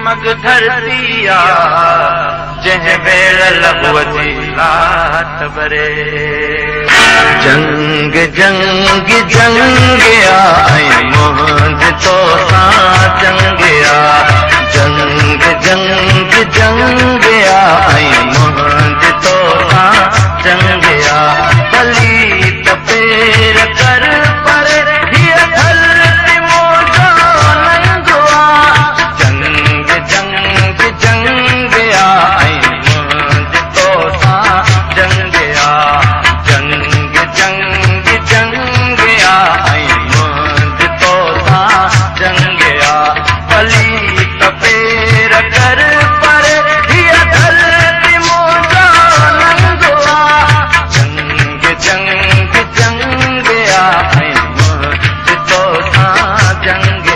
मग धरतिया जह वेल लबवती लात बरे जंग जंग जंग आई मोहद तो सा जंग जंग जंग जंग आई मोहद तो सा जंग भली तपेर कर पर जंग जंग जंग आई मोहद तो सा जंग जंग जंग जंग आई मोहद तो सा जंग भली तपेर कर पर धरती मोजा नंगवा जंग जंग जंग आई मोहद तो सा जंग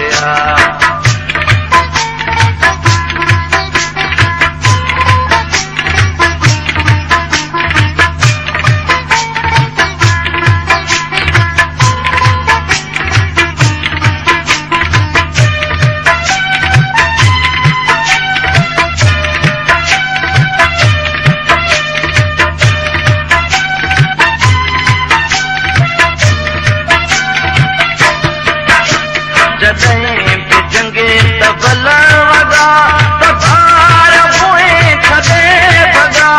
जॾहिं बि जंगे तबल वॻा त भार पोइ थदे भॻा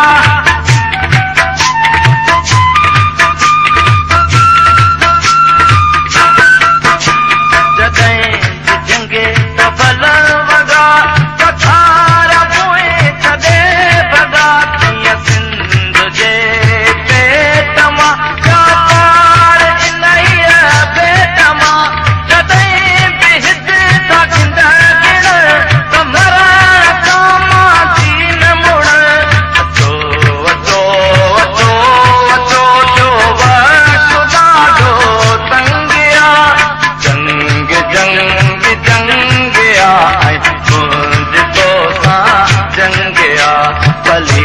जॾहिं बि जंगे तबल वॻा त भार पोइ थदे भॻा कीअं सिंध जे पेट मां पार इलाही पेट मां जंग आई मोहद तो सा जंग भली